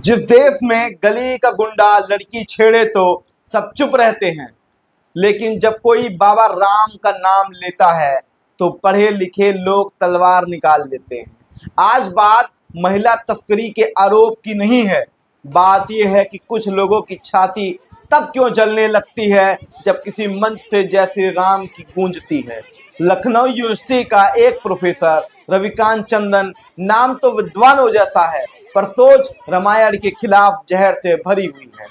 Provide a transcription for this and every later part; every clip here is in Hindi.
जिस देश में गली का गुंडा लड़की छेड़े तो सब चुप रहते हैं, लेकिन जब कोई बाबा राम का नाम लेता है तो पढ़े लिखे लोग तलवार निकाल लेते हैं। आज बात महिला तस्करी के आरोप की नहीं है, बात यह है कि कुछ लोगों की छाती तब क्यों जलने लगती है जब किसी मंच से जय श्री राम की गूंजती है। लखनऊ यूनिवर्सिटी का एक प्रोफेसर रविकांत चंदन, नाम तो विद्वानों जैसा है पर सोच रामायण के खिलाफ जहर से भरी हुई है।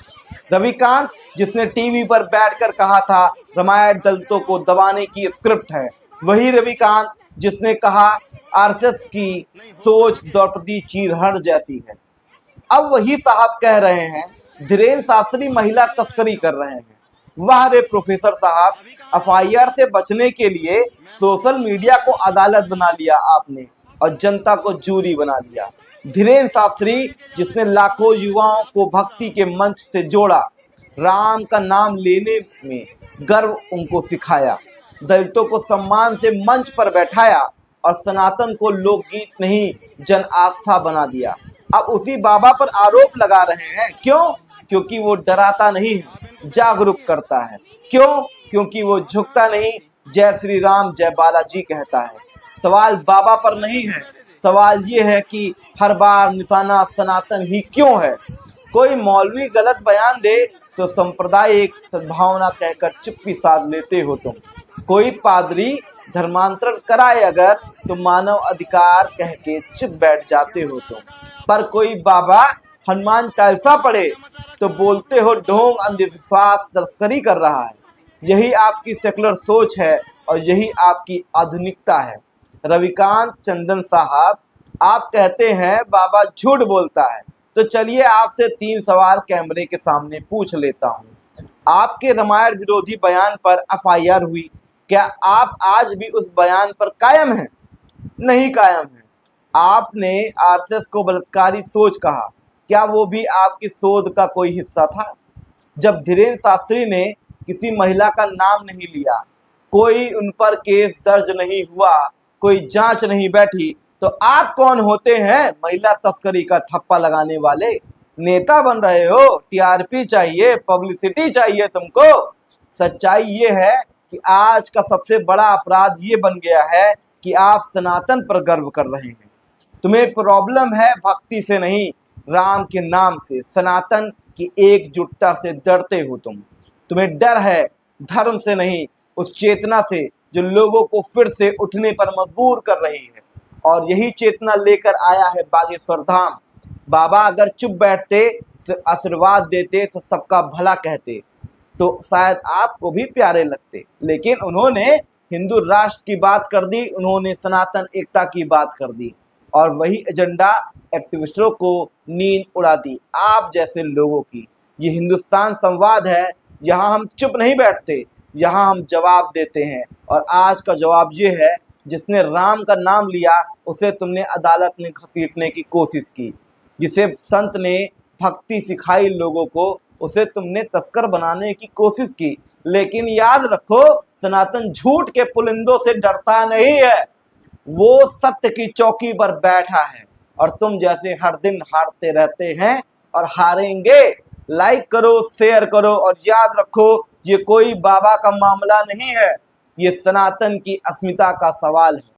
रविकांत, जिसने टीवी पर बैठकर कहा था रामायण दलितों को दबाने की स्क्रिप्ट है, वही रविकांत जिसने कहा आरएसएस की सोच द्रौपदी चीरहरण जैसी है, अब वही साहब कह रहे हैं धीरेन्द्र शास्त्री महिला तस्करी कर रहे हैं। वाह रे प्रोफेसर साहब, एफआईआर से बचने के लिए सोशल मीडिया को अदालत बना लिया आपने और जनता को जूरी बना लिया। धीरेन्द्र शास्त्री, जिसने लाखों युवाओं को भक्ति के मंच से जोड़ा, राम का नाम लेने में गर्व उनको सिखाया, दलितों को सम्मान से मंच पर बैठाया और सनातन को लोकगीत नहीं जन आस्था बना दिया। अब उसी बाबा पर आरोप लगा रहे हैं। क्यों? क्योंकि वो डराता नहीं है, जागरूक करता है। क्यों? क्योंकि वो झुकता नहीं, जय श्री राम जय बालाजी कहता है। सवाल बाबा पर नहीं है, सवाल ये है कि हर बार निशाना सनातन ही क्यों है। कोई मौलवी गलत बयान दे तो सांप्रदायिक सद्भावना कहकर चुप्पी साध लेते हो तुम। कोई पादरी धर्मांतरण कराए अगर तो मानव अधिकार कह के चुप बैठ जाते हो तुम। पर कोई बाबा हनुमान चालीसा पढ़े तो बोलते हो ढोंग अंधविश्वास तस्करी कर रहा है। यही आपकी सेकुलर सोच है और यही आपकी आधुनिकता है। रविकांत चंदन साहब, आप कहते हैं बाबा झूठ बोलता है, तो चलिए आपसे 3 सवाल कैमरे के सामने पूछ लेता हूं। आपके रामायण विरोधी बयान पर एफआईआर हुई, क्या आप आज भी उस बयान पर कायम हैं? नहीं कायम है। आपने आरएसएस को बलात्कारी सोच कहा, क्या वो भी आपकी शोध का कोई हिस्सा था? जब धीरेन्द्र शास्त्री ने किसी महिला का नाम नहीं लिया, कोई उन पर केस दर्ज नहीं हुआ, कोई जांच नहीं बैठी, तो आप कौन होते हैं महिला तस्करी का ठप्पा लगाने वाले? नेता बन रहे हो, टीआरपी चाहिए, पब्लिसिटी चाहिए तुमको। सच्चाई ये है कि आज का सबसे बड़ा अपराध ये बन गया है कि आप सनातन पर गर्व कर रहे हैं। तुम्हें प्रॉब्लम है भक्ति से नहीं, राम के नाम से, सनातन की एकजुटता से डरते हो तुम। तुम्हें डर है धर्म से नहीं, उस चेतना से जो लोगों को फिर से उठने पर मजबूर कर रही है, और यही चेतना लेकर आया है बागेश्वर धाम। बाबा अगर चुप बैठते, आशीर्वाद देते तो सबका भला कहते तो शायद आपको भी प्यारे लगते, लेकिन उन्होंने हिंदू राष्ट्र की बात कर दी, उन्होंने सनातन एकता की बात कर दी और वही एजेंडा एक्टिविस्टों को नींद उड़ा दी आप जैसे लोगों की। ये हिंदुस्तान संवाद है, यहाँ हम चुप नहीं बैठते, यहाँ हम जवाब देते हैं। और आज का जवाब ये है, जिसने राम का नाम लिया उसे तुमने अदालत में घसीटने की कोशिश की, जिसे संत ने भक्ति सिखाई लोगों को उसे तुमने तस्कर बनाने की कोशिश की। लेकिन याद रखो, सनातन झूठ के पुलिंदों से डरता नहीं है, वो सत्य की चौकी पर बैठा है और तुम जैसे हर दिन हारते रहते हैं और हारेंगे। लाइक करो, शेयर करो और याद रखो, ये कोई बाबा का मामला नहीं है, ये सनातन की अस्मिता का सवाल है।